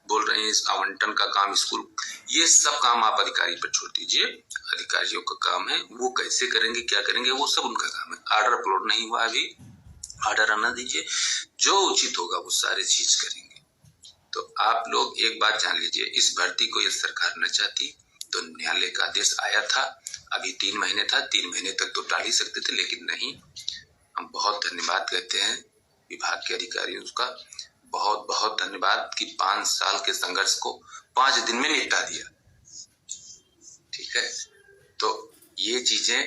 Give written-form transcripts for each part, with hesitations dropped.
बोल रहे हैं इस आवंटन का काम स्कूल, ये सब काम आप अधिकारी पर छोड़ दीजिए। अधिकारियों का काम है, वो कैसे करेंगे क्या करेंगे वो सब उनका काम है। ऑर्डर अपलोड नहीं हुआ अभी, ऑर्डर आना दीजिए, जो उचित होगा वो सारी चीज करेंगे। तो आप लोग एक बात जान लीजिए, इस भर्ती को ये सरकार न चाहती तो न्यायालय का आदेश आया था, अभी 3 महीने था, 3 महीने तक तो टाल ही सकते थे, लेकिन नहीं। हम बहुत धन्यवाद कहते हैं विभाग के अधिकारियों का, बहुत बहुत धन्यवाद कि 5 साल के संघर्ष को 5 दिन में निपटा दिया। ठीक है, तो ये चीजें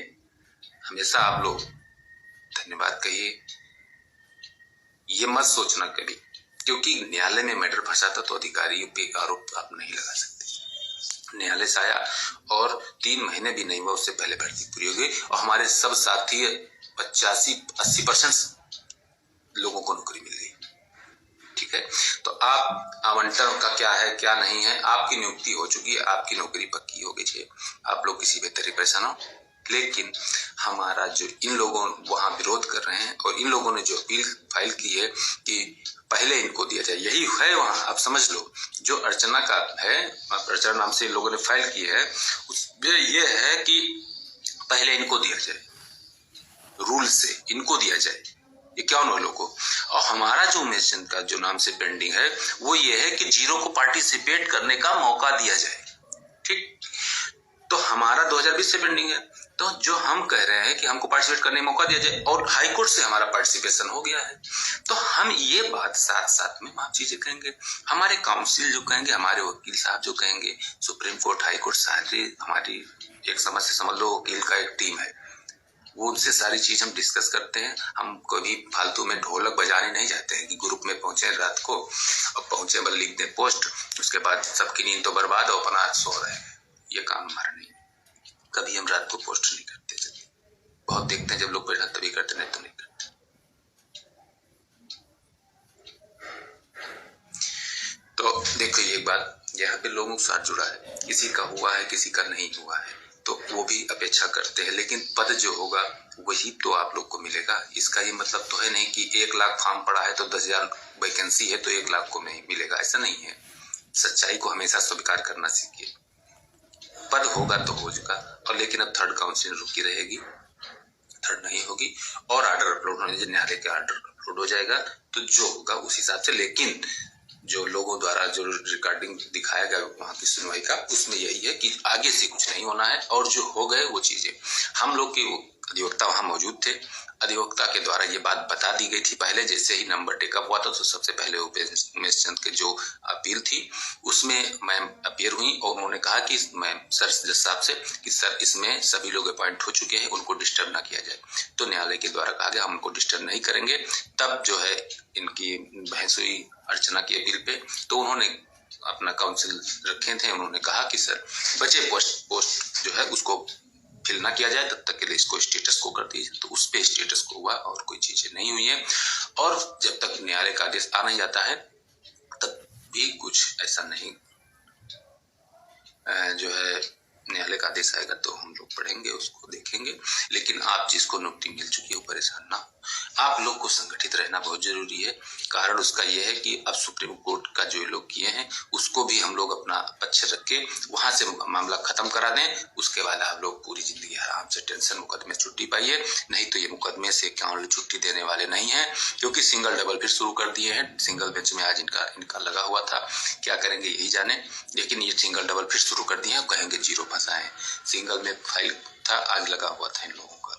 हमेशा आप लोग धन्यवाद कहिए, ये मत सोचना कभी, क्योंकि न्यायालय में मैटर फंसा था तो अधिकारियों पे आरोप आप नहीं लगा सकते। न्यायालय से आया और 3 महीने भी नहीं हुआ उससे पहले भर्ती पूरी हो गई और हमारे सब साथी 85-80% लोगों को नौकरी मिल गई। ठीक है, तो आप आवंटन का क्या है क्या नहीं है, आपकी नियुक्ति हो चुकी है, आपकी नौकरी पक्की हो गई है, आप लोग किसी भी तरह परेशान हो। लेकिन हमारा जो इन लोगों वहां विरोध कर रहे हैं और इन लोगों ने जो अपील फाइल की है कि पहले इनको दिया जाए, यही है वहां, आप समझ लो। जो अर्चना का है, अर्चना नाम से इन लोगों ने फाइल की है, उसमें यह है कि पहले इनको दिया जाए, रूल से इनको दिया जाए 51 वालों को। और हमारा जो उमेश चंद का जो नाम से पेंडिंग है वो ये है कि 0 को पार्टिसिपेट करने का मौका दिया जाए। ठीक, तो हमारा 2020 से पेंडिंग है, तो जो हम कह रहे हैं कि हमको पार्टिसिपेट करने का मौका दिया जाए और हाई कोर्ट से हमारा पार्टिसिपेशन हो गया है, तो हम ये बात साथ साथ में आप चीजें कहेंगे, हमारे काउंसिल जो कहेंगे, हमारे वकील साहब जो कहेंगे, सुप्रीम कोर्ट हाई कोर्ट सारी हमारी एक समझ लो वकील का एक टीम है, वो उनसे सारी चीज हम डिस्कस करते हैं। हम कभी फालतू में ढोलक बजाने नहीं जाते हैं कि ग्रुप में पहुंचे रात को और पहुंचे बस लिख दें पोस्ट, उसके बाद सबकी नींद तो बर्बाद हो, अपना सो रहे हैं। ये काम हमारा नहीं, कभी हम रात को पोस्ट नहीं करते। बहुत देखते हैं जब लोग बैठा तभी करते, नहीं तो नहीं करते। तो देखो ये बात यहाँ पे लोगों के साथ जुड़ा है, किसी का हुआ है किसी का नहीं हुआ है, तो वो भी अपेक्षा करते हैं, लेकिन पद जो होगा वही तो आप लोग को मिलेगा। इसका ये मतलब तो है नहीं कि 1 लाख फॉर्म पड़ा है तो 10,000 वैकेंसी है तो 1 लाख को नहीं मिलेगा, ऐसा नहीं है। सच्चाई को हमेशा स्वीकार करना सीखिए, पद होगा तो हो चुका। और लेकिन अब थर्ड काउंसिल रुकी रहेगी, थर्ड नहीं होगी और ऑर्डर अपलोड होने, न्यायालय के ऑर्डर अपलोड हो जाएगा तो जो होगा उस हिसाब से। लेकिन जो लोगों द्वारा जो रिकॉर्डिंग दिखाया गया वहां की सुनवाई का, उसमें यही है कि आगे से कुछ नहीं होना है और जो हो गए वो चीजें, हम लोग के अधिवक्ता वहां मौजूद थे, अधिवक्ता के द्वारा ये बात बता दी गई थी पहले। जैसे ही नंबर टेकअप हुआ था तो सबसे पहले उमेश चंद के जो अपील थी उसमें मैम अपीयर हुई और उन्होंने कहा कि मैम सर जज साहब से कि सर इसमें सभी लोग अपॉइंट हो चुके हैं, उनको डिस्टर्ब ना किया जाए। तो न्यायालय के द्वारा कहा गया हम उनको डिस्टर्ब नहीं करेंगे। तब जो है इनकी बहस हुई अर्चना की अपील पे, तो उन्होंने अपना काउंसिल रखे थे, उन्होंने कहा कि सर बचे पोस्ट जो है उसको फिल ना किया जाए, तब तक के लिए इसको स्टेटस को कर दीजिए। तो उस पे स्टेटस को हुआ और कोई चीजें नहीं हुई है। और जब तक न्यायालय का आदेश आ नहीं जाता है तब भी कुछ ऐसा नहीं जो है, न्यायालय का आदेश आएगा तो हम लोग पढ़ेंगे, उसको देखेंगे। लेकिन आप जिसको नियुक्ति मिल चुकी है परेशान ना, आप लोग को संगठित रहना बहुत जरूरी है। कारण उसका यह है कि अब सुप्रीम कोर्ट का जो लोग किए हैं उसको भी हम लोग अपना पक्ष रख के वहां से मामला खत्म करा दें, उसके बाद आप लोग पूरी जिंदगी आराम से टेंशन मुकदमे छुट्टी पाइए। नहीं तो ये मुकदमे से क्या छुट्टी देने वाले नहीं है, क्योंकि सिंगल डबल फिर शुरू कर दिए हैं। सिंगल बेंच में आज इनका लगा हुआ था, क्या करेंगे यही जाने, लेकिन ये सिंगल डबल फिर शुरू कर दिए हैं, कहेंगे 0 फंसा है। सिंगल में फाइल था, आज लगा हुआ था इन लोगों का।